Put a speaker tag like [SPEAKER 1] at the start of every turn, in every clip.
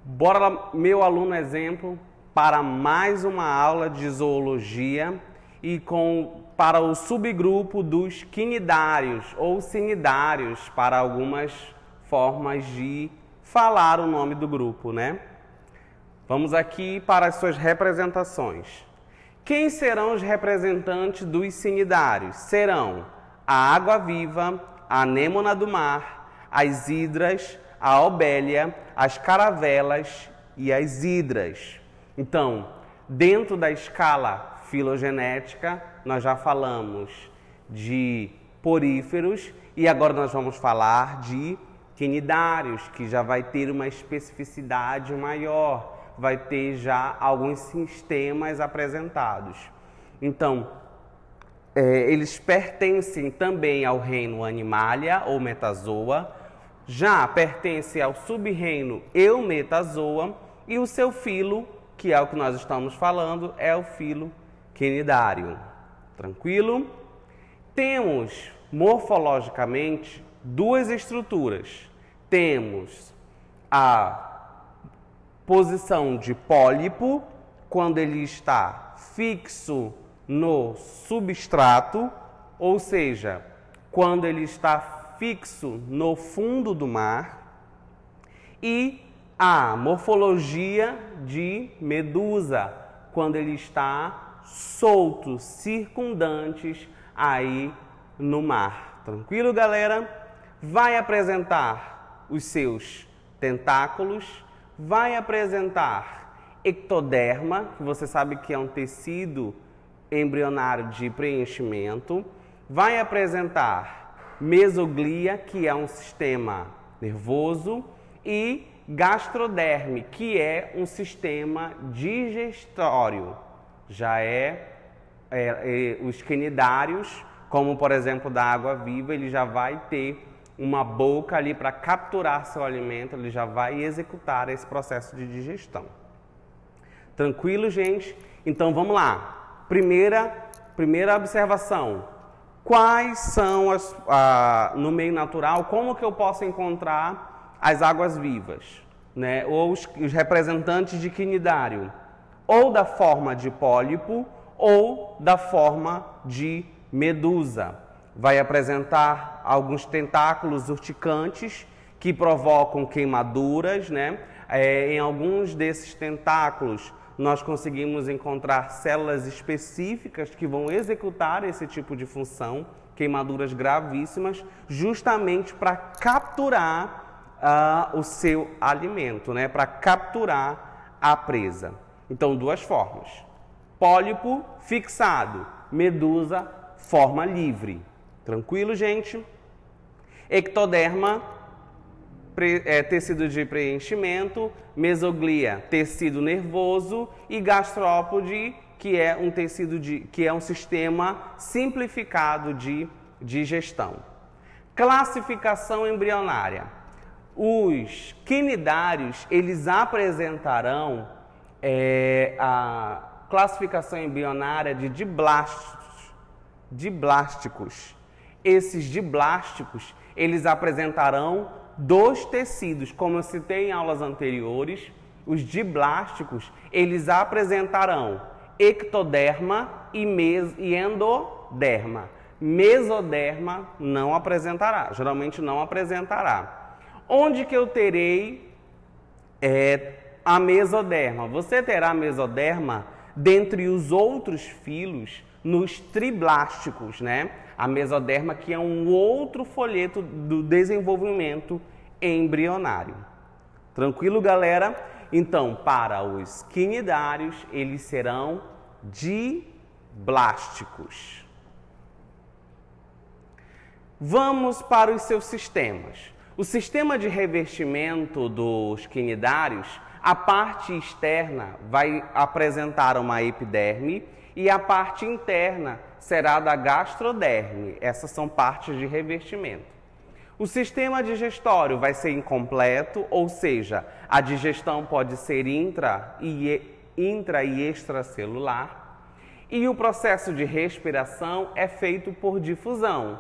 [SPEAKER 1] Bora lá, meu aluno exemplo, para mais uma aula de zoologia e para o subgrupo dos quinidários ou cnidários, para algumas formas de falar o nome do grupo, né? Vamos aqui para as suas representações. Quem serão os representantes dos cnidários? Serão a água-viva, a anêmona do mar, as hidras, a obélia, as caravelas e as hidras. Então, dentro da escala filogenética, nós já falamos de poríferos e agora nós vamos falar de quinidários, que já vai ter uma especificidade maior, vai ter já alguns sistemas apresentados. Então, eles pertencem também ao reino Animalia ou Metazoa, já pertence ao sub-reino Eumetazoa e o seu filo, que é o que nós estamos falando, é o filo quinidário. Tranquilo? Temos, morfologicamente, duas estruturas. Temos a posição de pólipo, quando ele está fixo no substrato, ou seja, quando ele está fixo no fundo do mar, e a morfologia de medusa, quando ele está solto, circundantes aí no mar. Tranquilo, galera? Vai apresentar os seus tentáculos, vai apresentar ectoderma, que você sabe que é um tecido embrionário de preenchimento, vai apresentar mesoglia, que é um sistema nervoso, e gastroderme, que é um sistema digestório. Já os quinidários, como por exemplo da água-viva, ele já vai ter uma boca ali para capturar seu alimento, ele já vai executar esse processo de digestão. Tranquilo, gente? Então vamos lá. Primeira observação. Quais são no meio natural, como que eu posso encontrar as águas-vivas, né? Ou os representantes de quinidário? Ou da forma de pólipo ou da forma de medusa. Vai apresentar alguns tentáculos urticantes que provocam queimaduras, né? Em alguns desses tentáculos nós conseguimos encontrar células específicas que vão executar esse tipo de função, queimaduras gravíssimas, justamente para capturar o seu alimento, né? Para capturar a presa. Então, duas formas. Pólipo fixado, medusa, forma livre. Tranquilo, gente? Ectoderma, tecido de preenchimento, mesoglia, tecido nervoso e gastrópode, que é um tecido que é um sistema simplificado de digestão. Classificação embrionária. Os quinidários, eles apresentarão a classificação embrionária de diblásticos. Esses diblásticos, eles apresentarão dois tecidos, como eu citei em aulas anteriores. Os diblásticos, eles apresentarão ectoderma e endoderma. Mesoderma não apresentará, geralmente não apresentará. Onde que eu terei a mesoderma? Você terá a mesoderma dentre os outros filos nos triblásticos, né? A mesoderma, que é um outro folheto do desenvolvimento embrionário. Tranquilo, galera? Então, para os quinidários, eles serão diblásticos. Vamos para os seus sistemas. O sistema de revestimento dos quinidários, a parte externa vai apresentar uma epiderme e a parte interna será da gastroderme. Essas são partes de revestimento. O sistema digestório vai ser incompleto, ou seja, a digestão pode ser intra e extracelular. E o processo de respiração é feito por difusão,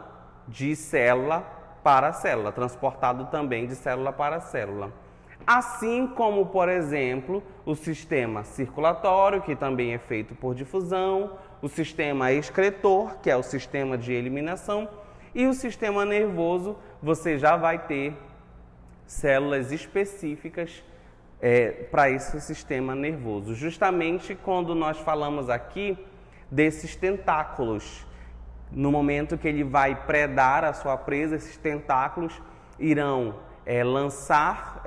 [SPEAKER 1] de célula para célula, transportado também de célula para célula. Assim como, por exemplo, o sistema circulatório, que também é feito por difusão, o sistema excretor, que é o sistema de eliminação, e o sistema nervoso, você já vai ter células específicas para esse sistema nervoso. Justamente quando nós falamos aqui desses tentáculos, no momento que ele vai predar a sua presa, esses tentáculos irão lançar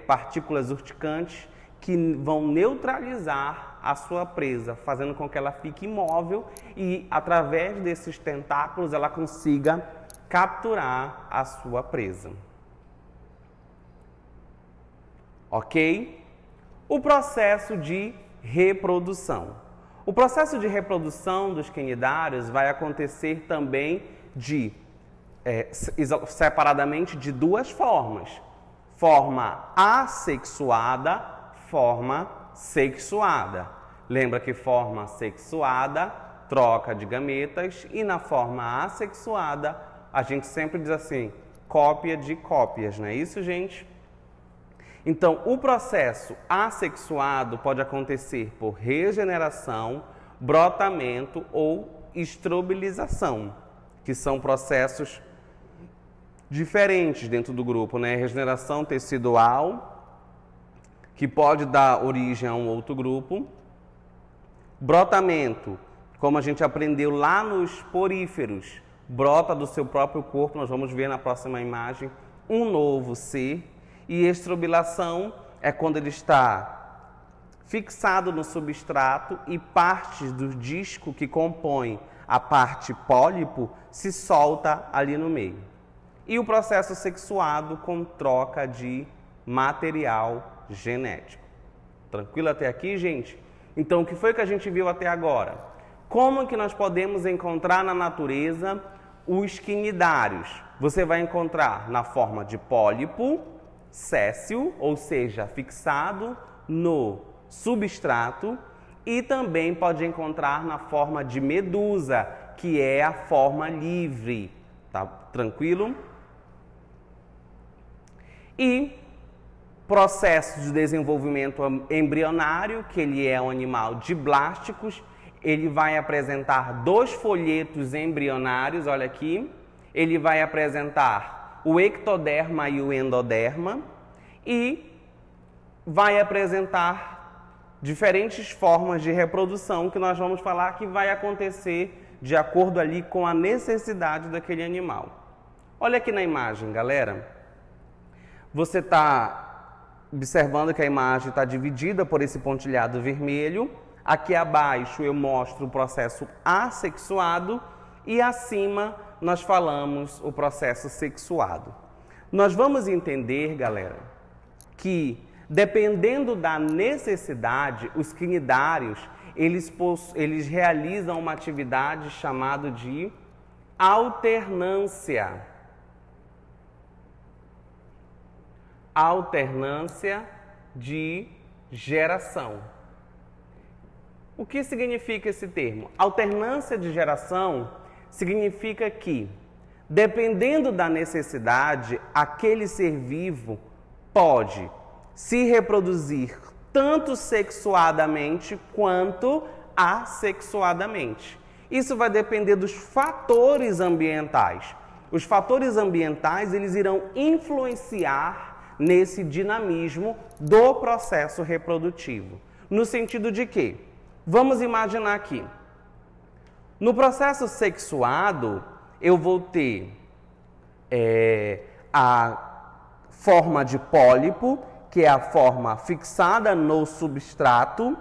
[SPEAKER 1] partículas urticantes que vão neutralizar a sua presa, fazendo com que ela fique imóvel e, através desses tentáculos, ela consiga capturar a sua presa. Ok? O processo de reprodução. O processo de reprodução dos quinidários vai acontecer também separadamente de duas formas. Forma assexuada, forma sexuada. Lembra que forma sexuada, troca de gametas, e na forma assexuada, a gente sempre diz assim, cópia de cópias, não é isso, gente? Então, o processo assexuado pode acontecer por regeneração, brotamento ou estrobilização, que são processos diferentes dentro do grupo, né? Regeneração tecidual, que pode dar origem a um outro grupo. Brotamento, como a gente aprendeu lá nos poríferos, brota do seu próprio corpo, nós vamos ver na próxima imagem, um novo ser. E estrobilação é quando ele está fixado no substrato e partes do disco que compõe a parte pólipo se solta ali no meio. E o processo sexuado com troca de material genético. Tranquilo até aqui, gente? Então, o que foi que a gente viu até agora? Como que nós podemos encontrar na natureza os quinidários? Você vai encontrar na forma de pólipo, séssil, ou seja, fixado no substrato, e também pode encontrar na forma de medusa, que é a forma livre, tá tranquilo? E processo de desenvolvimento embrionário, que ele é um animal de blásticos, ele vai apresentar dois folhetos embrionários, olha aqui, ele vai apresentar o ectoderma e o endoderma, e vai apresentar diferentes formas de reprodução que nós vamos falar que vai acontecer de acordo ali com a necessidade daquele animal. Olha aqui na imagem, galera. Você está observando que a imagem está dividida por esse pontilhado vermelho. Aqui abaixo eu mostro o processo assexuado e acima nós falamos o processo sexuado. Nós vamos entender, galera, que dependendo da necessidade, os quinidários, eles realizam uma atividade chamada de alternância. Alternância de geração. O que significa esse termo? Alternância de geração significa que, dependendo da necessidade, aquele ser vivo pode se reproduzir tanto sexuadamente quanto assexuadamente. Isso vai depender dos fatores ambientais. Os fatores ambientais, eles irão influenciar nesse dinamismo do processo reprodutivo. No sentido de que, vamos imaginar aqui, no processo sexuado, eu vou ter a forma de pólipo, que é a forma fixada no substrato.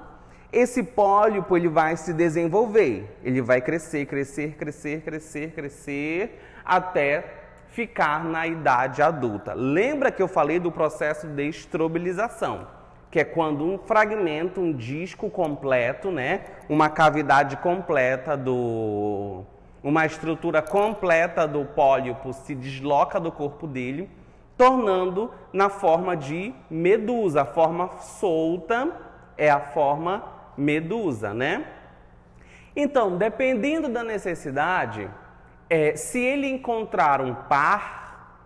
[SPEAKER 1] Esse pólipo ele vai se desenvolver, ele vai crescer, crescer, crescer, crescer, crescer, até ficar na idade adulta. Lembra que eu falei do processo de estrobilização, que é quando um fragmento, um disco completo, né, uma cavidade completa uma estrutura completa do pólipo se desloca do corpo dele, tornando na forma de medusa. A forma solta é a forma medusa, né? Então, dependendo da necessidade, se ele encontrar um par,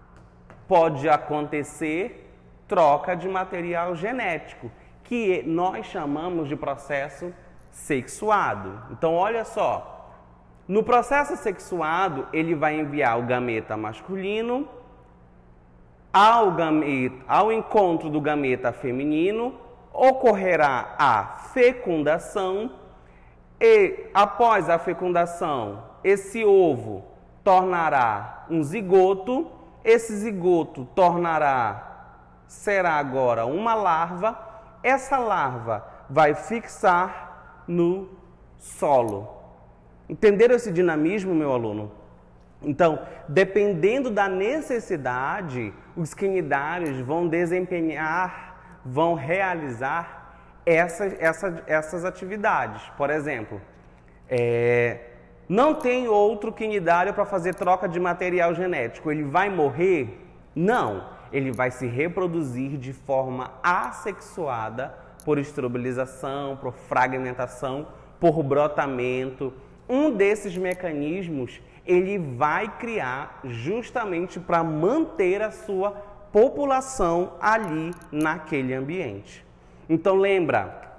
[SPEAKER 1] pode acontecer troca de material genético, que nós chamamos de processo sexuado. Então, olha só, no processo sexuado, ele vai enviar o gameta masculino ao encontro do gameta feminino, ocorrerá a fecundação e, após a fecundação, esse ovo tornará um zigoto, esse zigoto será agora uma larva, essa larva vai fixar no solo. Entenderam esse dinamismo, meu aluno? Então, dependendo da necessidade, os quinidários vão vão realizar essas atividades. Por exemplo, não tem outro quinidário para fazer troca de material genético. Ele vai morrer? Não. Ele vai se reproduzir de forma assexuada por esterilização, por fragmentação, por brotamento. Um desses mecanismos ele vai criar justamente para manter a sua população ali naquele ambiente. Então lembra,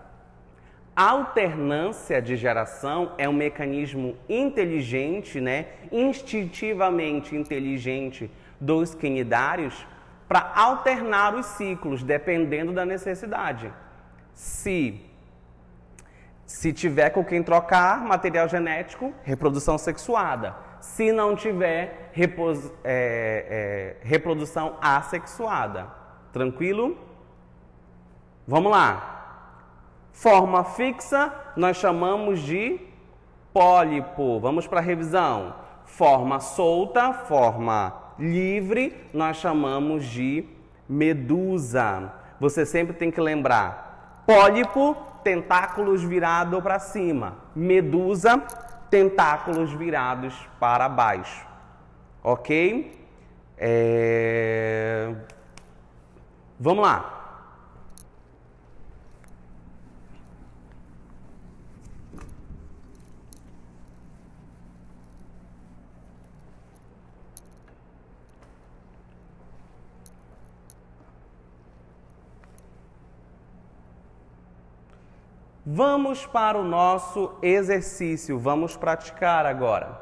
[SPEAKER 1] a alternância de geração é um mecanismo inteligente, né, instintivamente inteligente dos quinidários para alternar os ciclos, dependendo da necessidade. Se tiver com quem trocar material genético, reprodução sexuada. Se não tiver, reprodução assexuada. Tranquilo? Vamos lá. Forma fixa, nós chamamos de pólipo. Vamos para a revisão. Forma solta, forma livre, nós chamamos de medusa. Você sempre tem que lembrar. Pólipo, tentáculos virados para cima. Medusa, tentáculos virados para baixo. Ok? Vamos lá. Vamos para o nosso exercício, vamos praticar agora.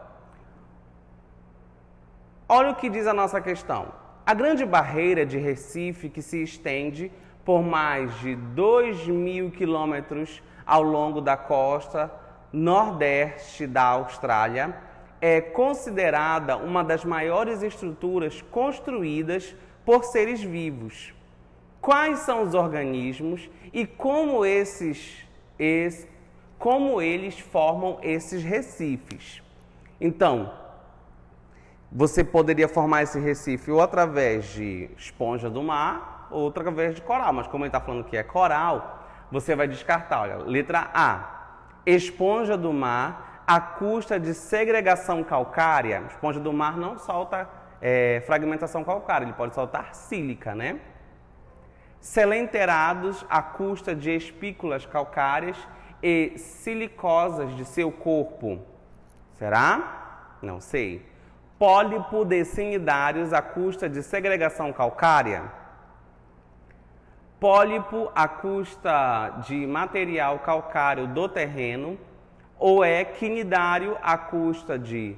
[SPEAKER 1] Olha o que diz a nossa questão. A grande barreira de Recife, que se estende por mais de 2.000 quilômetros ao longo da costa nordeste da Austrália, é considerada uma das maiores estruturas construídas por seres vivos. Quais são os organismos e como eles formam esses recifes? Então, você poderia formar esse recife ou através de esponja do mar ou através de coral, mas como ele está falando que é coral, você vai descartar. Olha, letra A, esponja do mar à custa de segregação calcária. Esponja do mar não solta fragmentação calcária, ele pode soltar sílica, né? Selenterados à custa de espículas calcárias e silicosas de seu corpo. Será? Não sei. Pólipo de cnidários à custa de segregação calcária. Pólipo à custa de material calcário do terreno. Ou é quinidário à custa de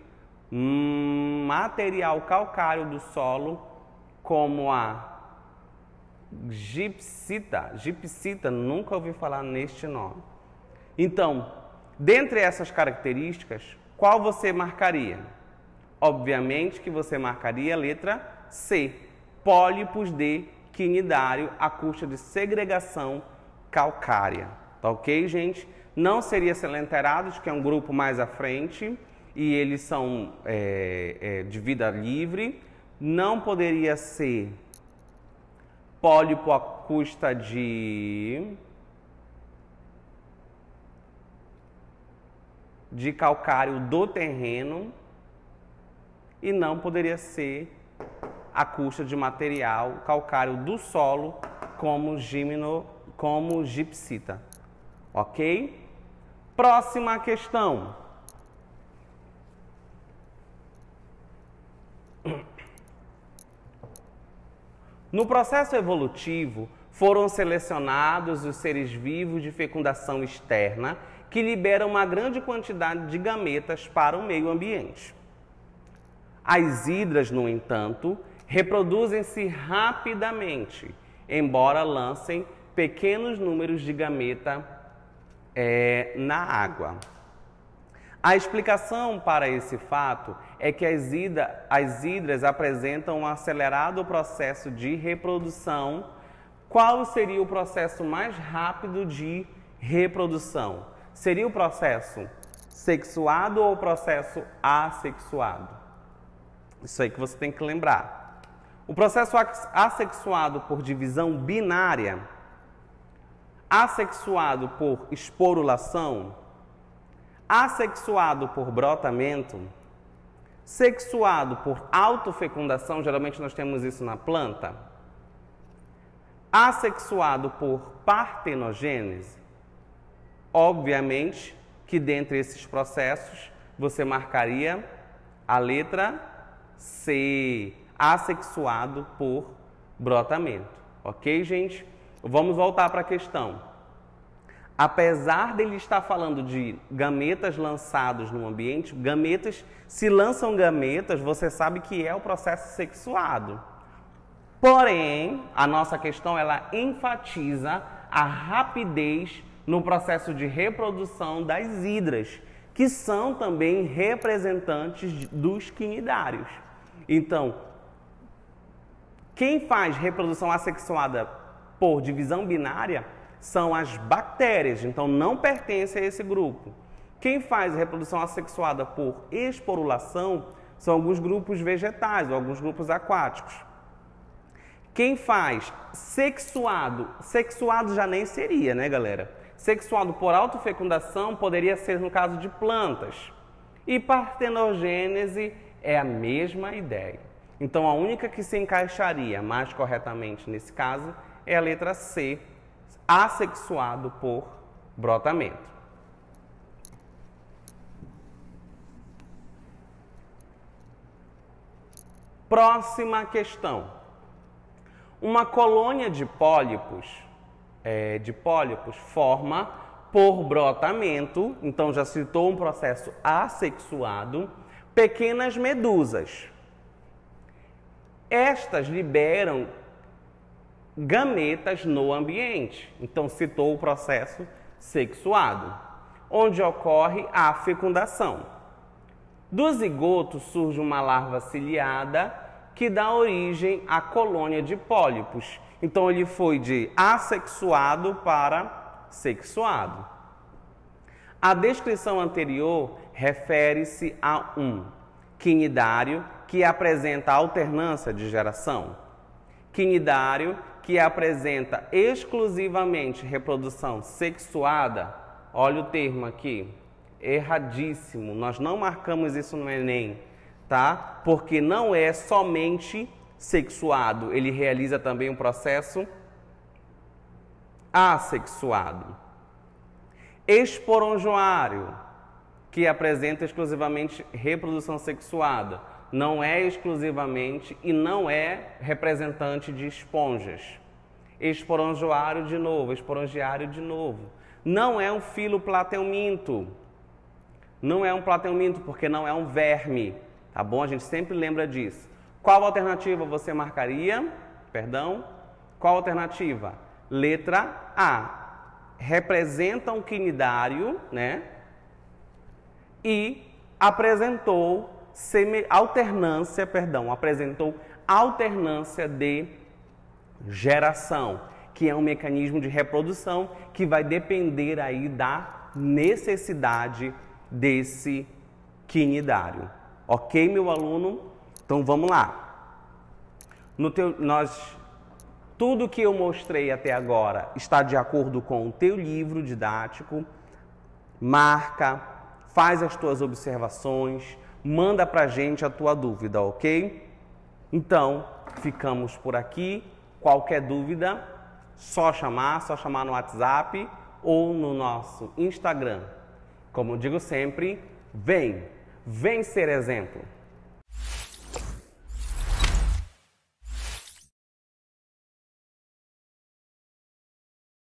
[SPEAKER 1] material calcário do solo, como a gipsita. Gipsita, nunca ouvi falar neste nome. Então, dentre essas características, qual você marcaria? Obviamente que você marcaria a letra C, pólipos de quinidário à custa de segregação calcária. Tá ok, gente? Não seria selenterados, que é um grupo mais à frente, e eles são de vida livre. Não poderia ser pólipo à custa de calcário do terreno. E não poderia ser à custa de material calcário do solo, como gipsita. Ok? Próxima questão. No processo evolutivo, foram selecionados os seres vivos de fecundação externa que liberam uma grande quantidade de gametas para o meio ambiente. As hidras, no entanto, reproduzem-se rapidamente, embora lancem pequenos números de gameta na água. A explicação para esse fato é que as hidras apresentam um acelerado processo de reprodução. Qual seria o processo mais rápido de reprodução? Seria o processo sexuado ou o processo assexuado? Isso aí que você tem que lembrar. O processo assexuado por divisão binária, assexuado por esporulação, assexuado por brotamento, sexuado por autofecundação, geralmente nós temos isso na planta, assexuado por partenogênese. Obviamente que dentre esses processos você marcaria a letra C, assexuado por brotamento. Ok, gente? Vamos voltar para a questão. Apesar dele estar falando de gametas lançados no ambiente, se lançam gametas, você sabe que é o processo sexuado. Porém, a nossa questão, ela enfatiza a rapidez no processo de reprodução das hidras, que são também representantes dos quinidários. Então, quem faz reprodução assexuada por divisão binária são as bactérias, então não pertence a esse grupo. Quem faz reprodução assexuada por esporulação são alguns grupos vegetais ou alguns grupos aquáticos. Quem faz sexuado já nem seria, né, galera? Sexuado por autofecundação poderia ser no caso de plantas. E partenogênese é a mesma ideia. Então a única que se encaixaria mais corretamente nesse caso é a letra C, assexuado por brotamento. Próxima questão. Uma colônia de pólipos forma por brotamento, então já citou um processo assexuado, pequenas medusas. Estas liberam gametas no ambiente, então citou o processo sexuado, onde ocorre a fecundação. Do zigoto surge uma larva ciliada que dá origem à colônia de pólipos. Então ele foi de assexuado para sexuado. A descrição anterior refere-se a um quinidário que apresenta alternância de geração, quinidário que apresenta exclusivamente reprodução sexuada. Olha o termo aqui, erradíssimo, nós não marcamos isso no Enem, tá? Porque não é somente sexuado, ele realiza também um processo assexuado. Esporangiário, que apresenta exclusivamente reprodução sexuada, não é exclusivamente e não é representante de esponjas. Esporangiário de novo, esporangiário de novo. Não é um filoplatelminto. Não é um platelminto porque não é um verme, tá bom? A gente sempre lembra disso. Qual alternativa você marcaria? Perdão? Qual alternativa? Letra A. Representa um quinidário, né? E apresentou alternância de geração, que é um mecanismo de reprodução que vai depender aí da necessidade desse quinidário. Ok, meu aluno? Então vamos lá. Tudo que eu mostrei até agora está de acordo com o teu livro didático. Marca, faz as tuas observações, manda pra gente a tua dúvida, ok? Então, ficamos por aqui. Qualquer dúvida, só chamar no WhatsApp ou no nosso Instagram. Como eu digo sempre, vem ser exemplo.